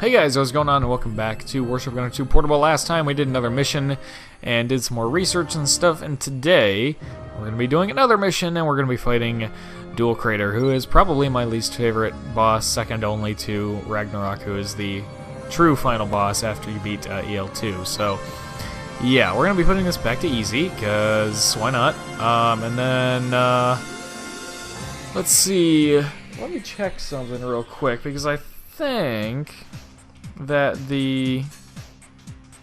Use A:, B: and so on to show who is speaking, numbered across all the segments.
A: Hey guys, what's going on, and welcome back to Warship Gunner 2 Portable. Last time we did another mission and did some more research and stuff, and today we're going to be doing another mission and we're going to be fighting Dual Crater, who is probably my least favorite boss, second only to Ragnarok, who is the true final boss after you beat EL2. So yeah, we're going to be putting this back to easy, because why not? And then let's see, let me check something real quick, because I think that the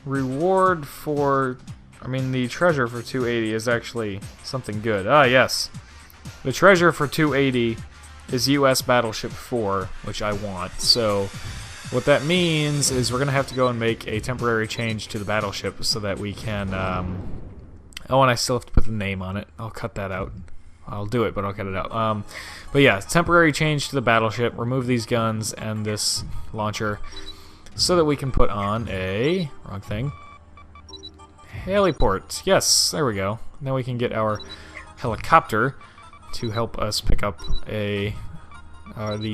A: reward for, the treasure for 280 is actually something good. Ah, yes. The treasure for 280 is US Battleship 4, which I want. So what that means is we're going to have to go and make a temporary change to the battleship so that we can, oh, and I still have to put the name on it. I'll cut that out. I'll do it, but I'll cut it out. But yeah, temporary change to the battleship, remove these guns and this launcher, so that we can put on a, wrong thing, heliport. Yes, there we go. Now we can get our helicopter to help us pick up the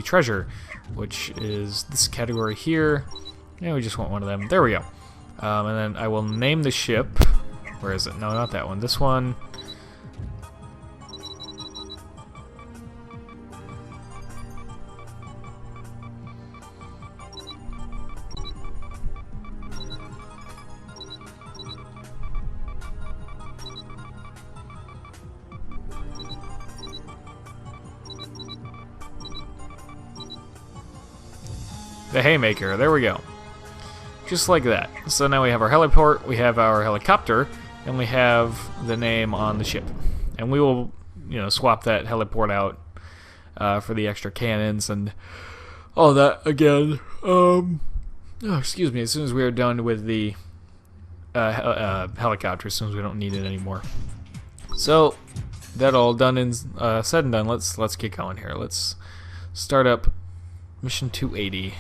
A: treasure, which is this category here. Yeah, we just want one of them. There we go. And then I will name the ship. Where is it? No, not that one. This one. The Haymaker, there we go. Just like that. So now we have our heliport, we have our helicopter, and we have the name on the ship. And we will, swap that heliport out for the extra cannons and all that again. Excuse me, as soon as we are done with the helicopter, as soon as we don't need it anymore. So, that all done and said and done, let's get going here. Let's start up mission 280.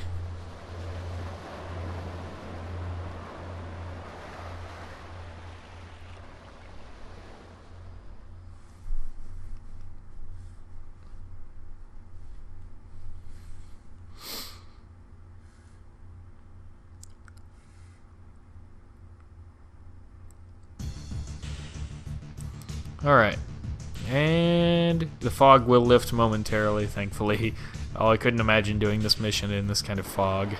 A: Alright, and the fog will lift momentarily, thankfully. Oh, I couldn't imagine doing this mission in this kind of fog.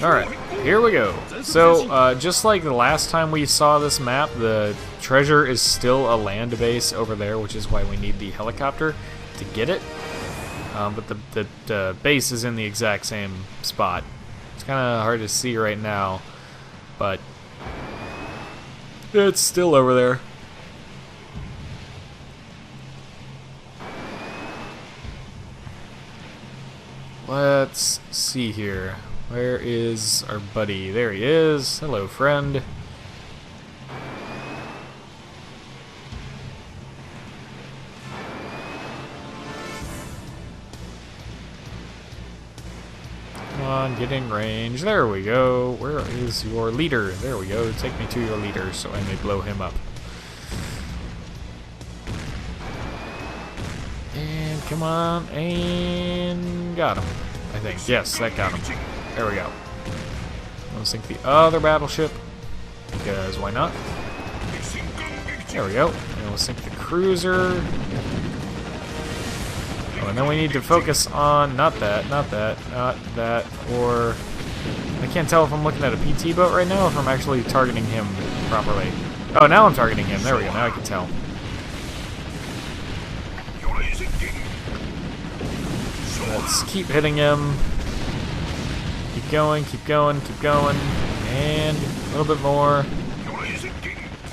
A: Alright, here we go. So, just like the last time we saw this map, the treasure is still a land base over there, which is why we need the helicopter to get it. But the base is in the exact same spot. It's kind of hard to see right now, but it's still over there. Let's see here. Where is our buddy? There he is. Hello, friend. Come on, get in range. There we go. Where is your leader? There we go. Take me to your leader so I may blow him up. And come on, and got him. I think. Yes, that got him. There we go. We'll sink the other battleship, because why not? There we go. And we'll sink the cruiser. Oh, and then we need to focus on not that, or I can't tell if I'm looking at a PT boat right now, or if I'm actually targeting him properly. Oh, now I'm targeting him. There we go. Now I can tell. Let's keep hitting him. Keep going, keep going, keep going. And a little bit more.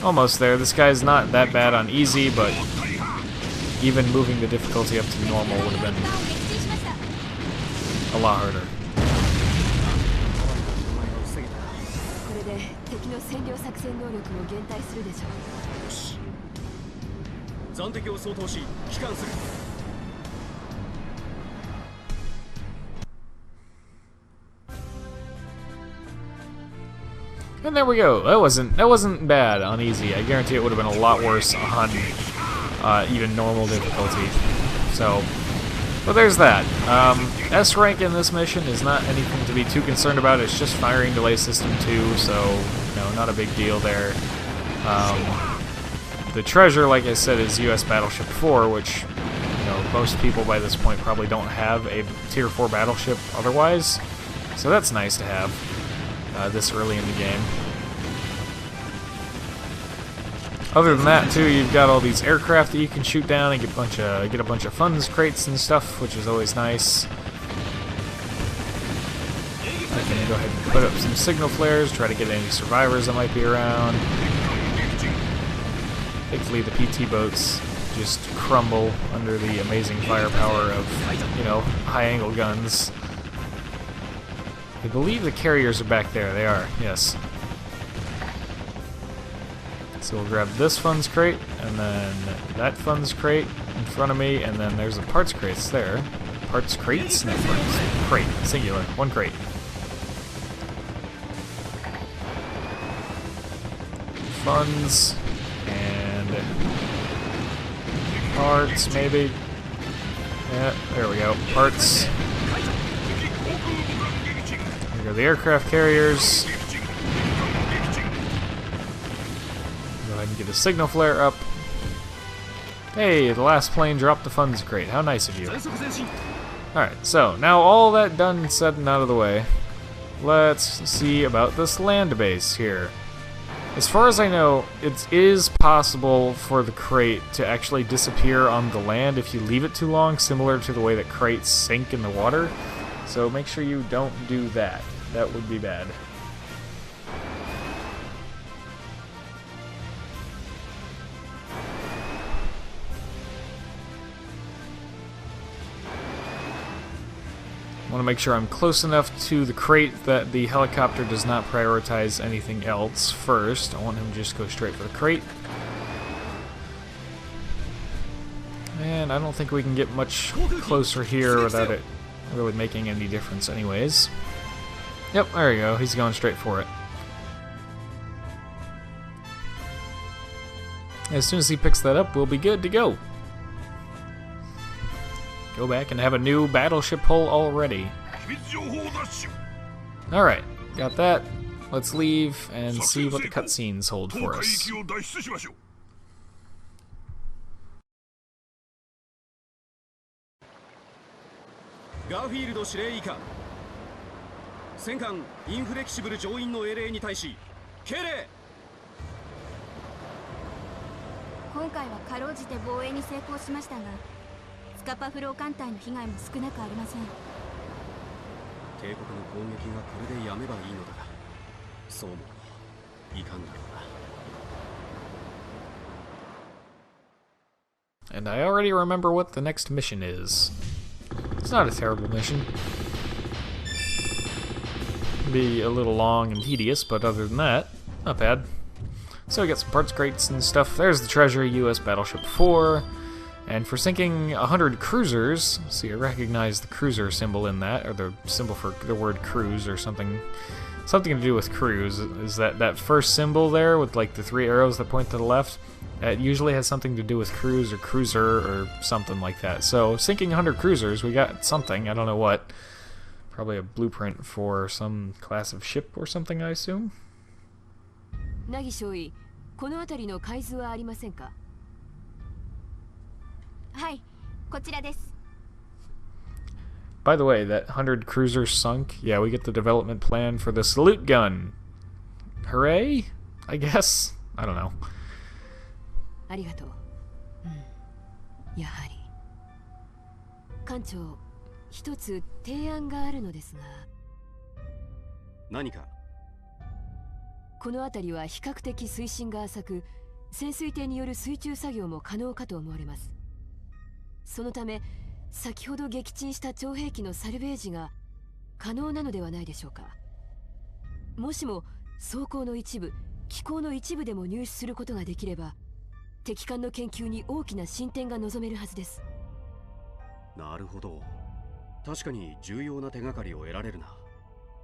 A: Almost there. This guy's not that bad on easy, but even moving the difficulty up to normal would have been a lot harder.
B: の占領作戦能力も減退するでしょう。よし。暫敵を掃討し、帰還する。
A: And there we go. That wasn't bad on easy. I guarantee it would have been a lot worse on even normal difficulty. So, but there's that. S rank in this mission is not anything to be too concerned about. It's just firing delay system 2, so not a big deal there. The treasure, like I said, is U.S. Battleship 4, which most people by this point probably don't have a Tier 4 battleship otherwise. So that's nice to have. This early in the game. Other than that, too, you've got all these aircraft that you can shoot down and get a bunch of funds crates and stuff, which is always nice. I can go ahead and put up some signal flares, try to get any survivors that might be around. Thankfully, the PT boats just crumble under the amazing firepower of, high-angle guns. I believe the carriers are back there. They are, yes. So we'll grab this funds crate, and then that funds crate in front of me, and then there's the parts crates there. Parts crates? No, parts. Crate. Singular. One crate. Funds. And parts, maybe. Yeah, there we go. Parts. Here go the aircraft carriers. Go ahead and get a signal flare up. Hey, the last plane dropped the funds crate. How nice of you. Alright, so now all that done, said, and out of the way, let's see about this land base here. As far as I know, it is possible for the crate to actually disappear on the land if you leave it too long, similar to the way that crates sink in the water. So make sure you don't do that. That would be bad. I want to make sure I'm close enough to the crate that the helicopter does not prioritize anything else first. I want him to just go straight for the crate. And I don't think we can get much closer here without it really making any difference anyways. Yep, there you go. He's going straight for it. As soon as he picks that up, we'll be good to go. Go back and have a new battleship hull already. Alright, got that. Let's leave and see what the cutscenes hold for us.
B: Garfield 司令以下戦艦インフレキシブル乗員の英霊に対し敬礼。今回はかろうじて防衛に成功しましたが、スカパフロー艦隊の被害も少なくありません。帝国の攻撃がこれでやめばいいのだが、そうもいかんだろうな。
A: And I already remember what the next mission is. It's not a terrible mission. Be a little long and tedious, but other than that, not bad. So we got some parts crates and stuff. There's the treasure, U.S. Battleship 4. And for sinking 100 cruisers, see, I recognize the cruiser symbol in that, or the symbol for the word cruise or something. Something to do with cruise. Is that first symbol there with like the 3 arrows that point to the left? It usually has something to do with cruise or cruiser or something like that. So, sinking 100 cruisers, we got something, I don't know what. Probably a blueprint for some class of ship or something, I assume?
B: Nagi Shoi, この辺りの海図はありませんか? はい、こちらです。
A: By the way, that 100 cruisers sunk, yeah, we get the development plan for the salute gun. Hooray? I guess? I don't know.
B: ありがとう。やはり。艦長、一つ提案があるのですが。何か。この辺りは比較的水深が浅く、潜水艇による水中作業も可能かと思われます。そのため、先ほど撃沈した徴兵器のサルベージが可能なのではないでしょうか。もしも装甲の一部、機構の一部でも入手することができれば、敵艦の研究に大きな進展が望めるはずです。
C: なるほど。確かに重要な手がかりを得られるな。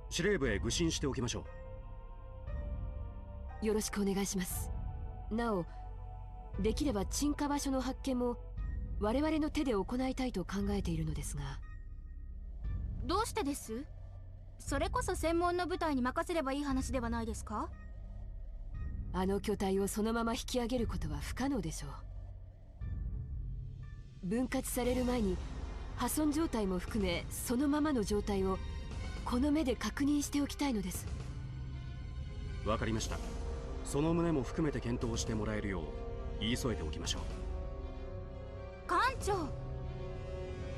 C: 司令部へ具申しておきましょ
B: う。よろしくお願いします。なお、できれば鎮火場所の発見も我々の手で行いたいと考えているのですが。
D: どうしてです？それこそ専門の部隊に任せればいい話ではないですか？
B: あの巨体をそのまま引き上げることは不可能でしょう。分割される前に破損状態も含めそのままの状態をこの目で確認しておきたいのです。
C: わかりました。その旨も含めて検討してもらえるよう言い添えておきましょう。
D: 艦長、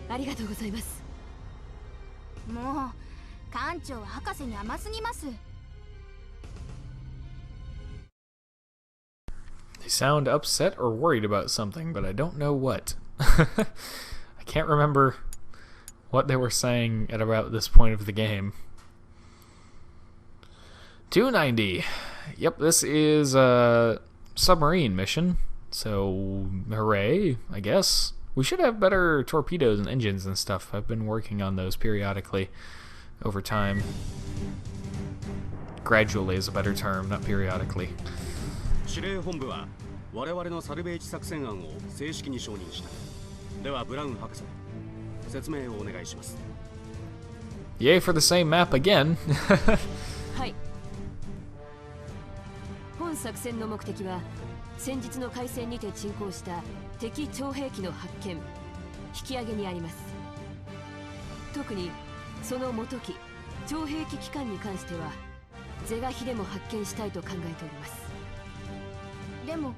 B: ありがとうございます。
D: もう艦長は博士に甘すぎます。
A: They sound upset or worried about something, but I don't know what. I can't remember what they were saying at about this point of the game. 290. Yep, this is a submarine mission, so hooray, I guess. We should have better torpedoes and engines and stuff. I've been working on those periodically over time. Gradually is a better term, not periodically.
C: 司令本部は我々のサルベージ作戦案を正式に承認した。ではブラウン博士、説明をお願いします。
A: Yay for the same map again.
B: はい。本作戦の目的は先日の海戦にて鎮航した敵徴兵器の発見、引き上げにあります。特にその元機、徴兵器機関に関しては是が非でも発見したいと考えております。
D: でも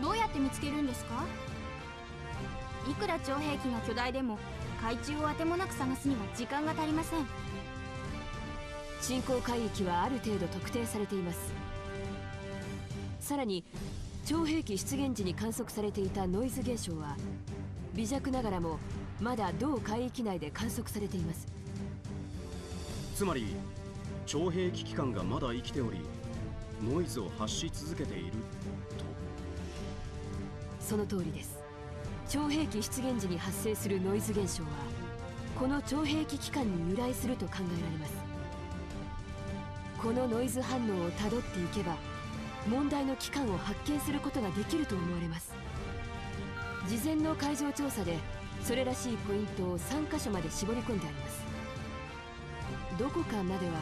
D: どうやって見つけるんですか？いくら徴兵器が巨大でも海中をあてもなく探すには時間が足りません。
B: 進行海域はある程度特定されています。さらに徴兵器出現時に観測されていたノイズ現象は微弱ながらもまだ同海域内で観測されています。
C: つまり徴兵器機関がまだ生きておりノイズを発し続けていると。
B: その通りです。徴兵器出現時に発生するノイズ現象はこの徴兵器機関に由来すると考えられます。このノイズ反応をたどっていけば問題の機関を発見することができると思われます。事前の海上調査でそれらしいポイントを3カ所まで絞り込んであります。どこかまでは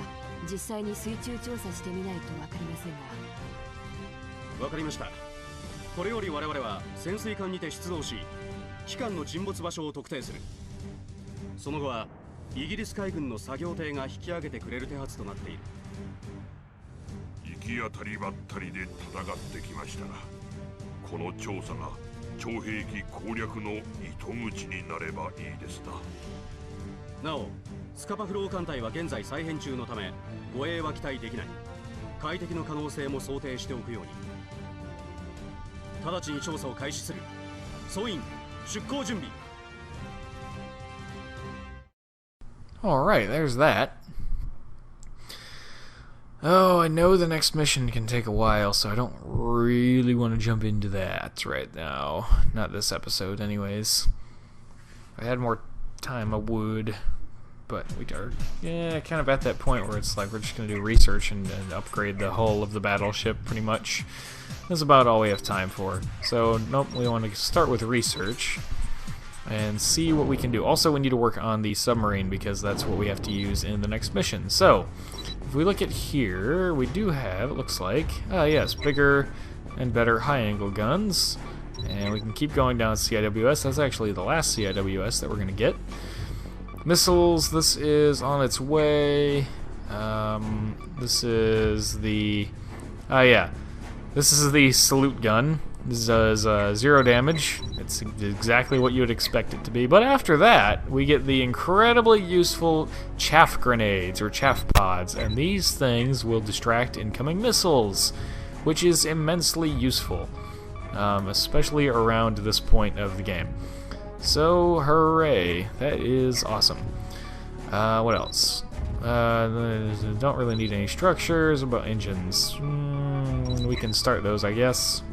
B: 実際に水中調査してみないと分かりませんが。
C: わかりました。これより我々は潜水艦にて出動し機関の沈没場所を特定する。その後はイギリス海軍の作業艇が引き上げてくれる手はずとなっている。
E: 行き当たりばったりで戦ってきました。この調査が徴兵器攻略の糸口になればいいですな。
C: なおスカパフロー艦隊は現在再編中のため護衛は期待できない。海敵の可能性も想定しておくように。直ちに調査を開始する。総員出港準備。
A: Alright, there's that. Oh, I know the next mission can take a while, so I don't really want to jump into that right now. Not this episode, anyways. If I had more time, I would. But we are, kind of at that point where it's like we're just going to do research and upgrade the hull of the battleship, pretty much. That's about all we have time for. So, nope, we want to start with research and see what we can do. Also, we need to work on the submarine because that's what we have to use in the next mission. So, if we look at here, we do have, it looks like, yes, bigger and better high-angle guns. And we can keep going down CIWS. That's actually the last CIWS that we're going to get. Missiles, this is on its way. This is the... This is the salute gun. This does 0 damage. It's exactly what you would expect it to be. But after that, we get the incredibly useful chaff grenades, or chaff pods. And these things will distract incoming missiles, which is immensely useful, especially around this point of the game. So, hooray. That is awesome. What else? Don't really need any structures. About engines, we can start those, I guess.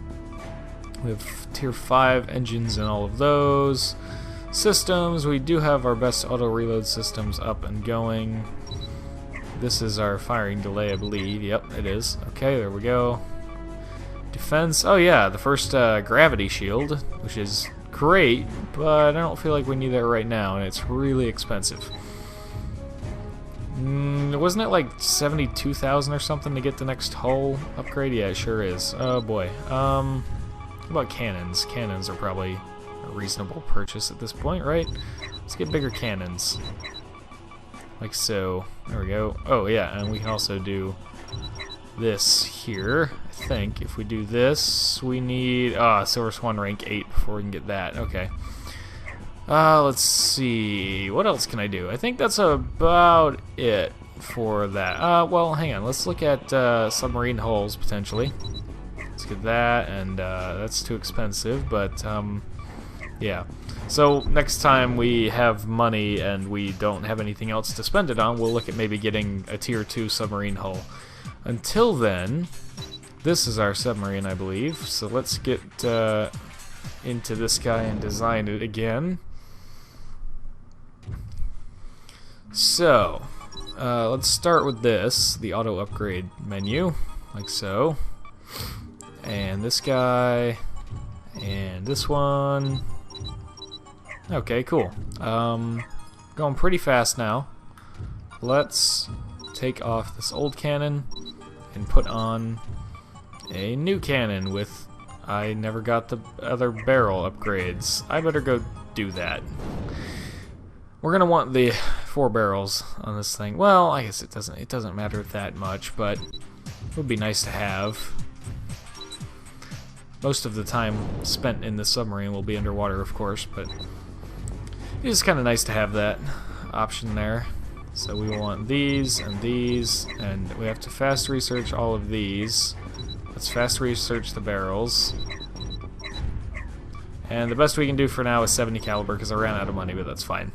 A: We have tier 5 engines in all of those. Systems, we do have our best auto reload systems up and going. This is our firing delay, I believe. Yep, it is. Okay, there we go. Defense, oh yeah, the first gravity shield, which is great, but I don't feel like we need that right now, and it's really expensive. Wasn't it like 72,000 or something to get the next hull upgrade? Yeah, it sure is. Oh boy. What about cannons? Cannons are probably a reasonable purchase at this point, right? Let's get bigger cannons. Like so. There we go. Oh yeah, and we can also do this here. I think if we do this, we need Silver Swan rank 8 before we can get that. Okay. Let's see. What else can I do? I think that's about it for that. Well, hang on. Let's look at submarine hulls potentially. Let's get that, and that's too expensive, but yeah. So next time we have money and we don't have anything else to spend it on, we'll look at maybe getting a tier 2 submarine hull. Until then, this is our submarine, I believe. So let's get into this guy and design it again. So, let's start with this, the auto upgrade menu, like so. And this guy, and this one. Okay, cool. Going pretty fast now. Let's take off this old cannon and put on a new cannon with... I never got the other barrel upgrades. I better go do that. We're gonna want the 4 barrels on this thing. Well, I guess it doesn't matter that much, but it would be nice to have. Most of the time spent in the submarine will be underwater, of course, but it is kind of nice to have that option there. So we want these, and we have to fast research all of these. Let's fast research the barrels. And the best we can do for now is 70 caliber because I ran out of money, but that's fine.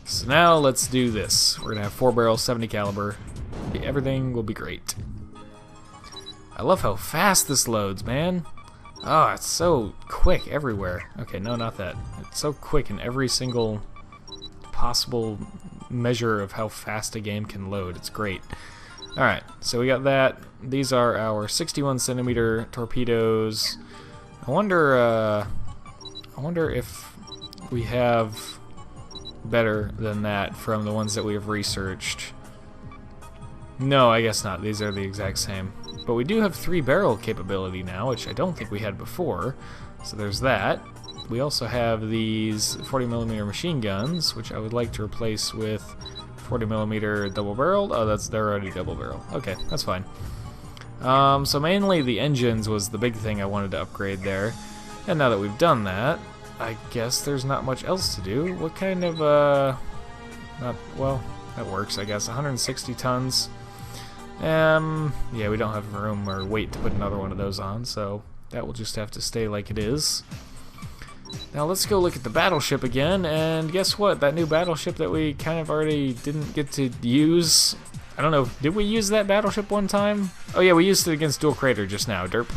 A: So now let's do this. We're gonna have 4 barrels, 70 caliber. Everything will be great. I love how fast this loads, man. Oh, it's so quick everywhere. Okay, no, not that. It's so quick in every single possible measure of how fast a game can load. It's great. Alright, so we got that. These are our 61 centimeter torpedoes. I wonder if we have better than that from the ones that we have researched. No, I guess not. These are the exact same. But we do have 3 barrel capability now, which I don't think we had before. So there's that. We also have these 40mm machine guns, which I would like to replace with 40mm double barreled. Oh, they're already double barrel. Okay, that's fine. So mainly the engines was the big thing I wanted to upgrade there. And now that we've done that, I guess there's not much else to do. What kind of, well, that works, I guess. 160 tons. Yeah, we don't have room or weight to put another one of those on, so that will just have to stay like it is. Now let's go look at the battleship again, and guess what? That new battleship that we kind of already didn't get to use. I don't know, did we use that battleship one time? Oh yeah, we used it against Dual Crater just now, derp.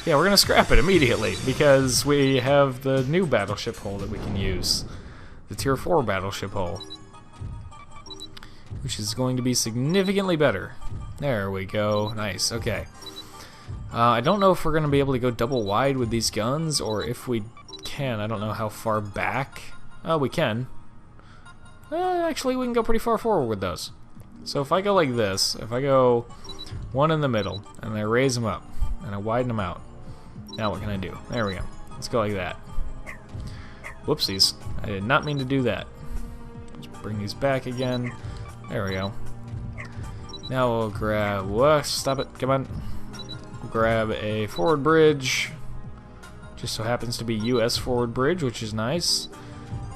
A: Yeah, we're gonna scrap it immediately, because we have the new battleship hull that we can use. The Tier 4 battleship hull. Which is going to be significantly better. There we go. Nice. Okay. I don't know if we're going to be able to go double wide with these guns, or if we can. I don't know how far back. Oh, we can. Actually, we can go pretty far forward with those. So if I go like this, if I go one in the middle, and I raise them up, and I widen them out. Now what can I do? There we go. Let's go like that. Whoopsies. I did not mean to do that. Let's bring these back again. There we go. Now we'll grab... Whoa, stop it. Come on. We'll grab a forward bridge. Just so happens to be US forward bridge, which is nice.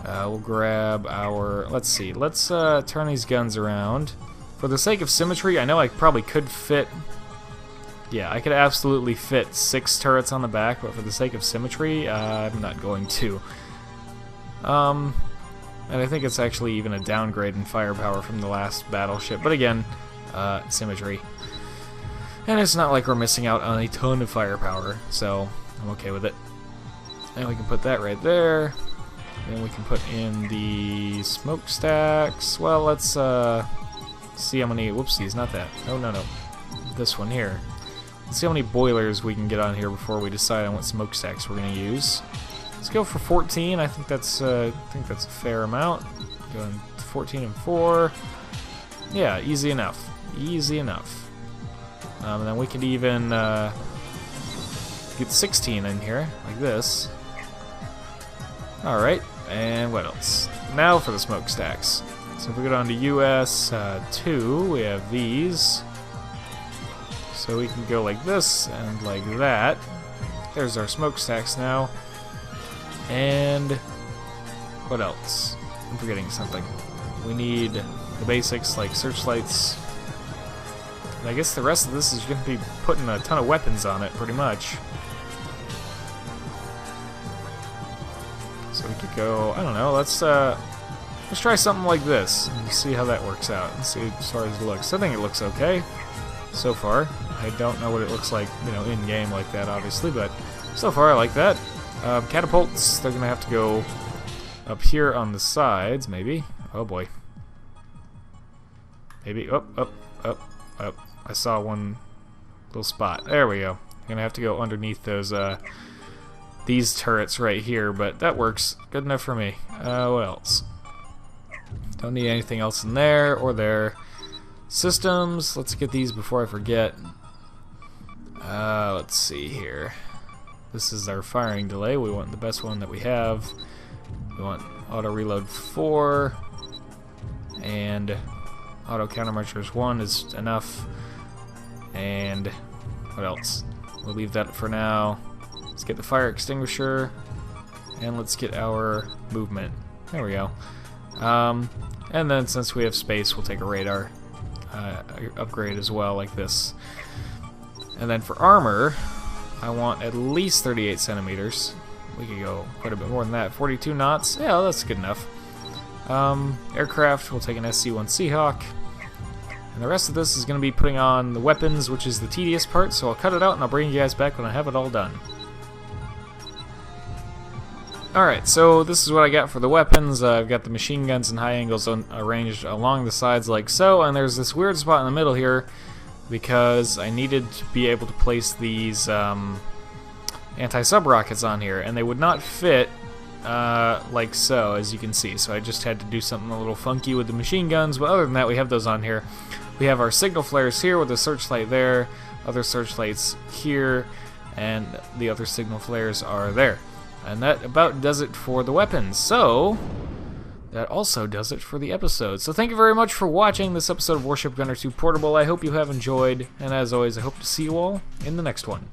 A: We'll grab our... Let's see. Let's turn these guns around. For the sake of symmetry, I know I probably could fit... Yeah, I could absolutely fit 6 turrets on the back, but for the sake of symmetry, I'm not going to. And I think it's actually even a downgrade in firepower from the last battleship. But again, symmetry. And it's not like we're missing out on a ton of firepower, so I'm okay with it. And we can put that right there. Then we can put in the smokestacks. Well, let's see how many... Whoopsies, not that. No. This one here. Let's see how many boilers we can get on here before we decide on what smokestacks we're going to use. Let's go for 14. I think that's a fair amount. Going 14 and 4. Yeah, easy enough. Easy enough. And then we could even get 16 in here, like this. Alright, and what else? Now for the smokestacks. So if we go down to US 2, we have these. So we can go like this and like that. There's our smokestacks now. And what else? I'm forgetting something. We need the basics like searchlights. And I guess the rest of this is going to be putting a ton of weapons on it, pretty much. So we could go, I don't know, let's try something like this and see how that works out and see as far as it looks. I think it looks okay so far. I don't know what it looks like, you know, in game like that, obviously, but so far I like that. Catapults, they're gonna have to go up here on the sides, maybe. Oh boy. Maybe up. I saw one little spot. There we go. Gonna have to go underneath those these turrets right here, but that works. Good enough for me. What else? Don't need anything else in there or there. Systems, let's get these before I forget. Let's see here. This is our firing delay. We want the best one that we have. We want auto reload 4 and auto countermeasures 1 is enough. And what else? We'll leave that for now. Let's get the fire extinguisher and let's get our movement. There we go. And then since we have space, we'll take a radar upgrade as well, like this. And then for armor, I want at least 38 centimeters. We could go quite a bit more than that. 42 knots. Yeah, that's good enough. Aircraft, we'll take an SC-1 Seahawk. And the rest of this is going to be putting on the weapons, which is the tedious part, so I'll cut it out and I'll bring you guys back when I have it all done. Alright, so this is what I got for the weapons. I've got the machine guns and high angles arranged along the sides like so, and there's this weird spot in the middle here because I needed to be able to place these anti-sub rockets on here, and they would not fit like so, as you can see. So I just had to do something a little funky with the machine guns, but other than that, we have those on here. We have our signal flares here with the searchlight there, other searchlights here, and the other signal flares are there. And that about does it for the weapons. So that also does it for the episode. So thank you very much for watching this episode of Warship Gunner 2 Portable. I hope you have enjoyed, and as always, I hope to see you all in the next one.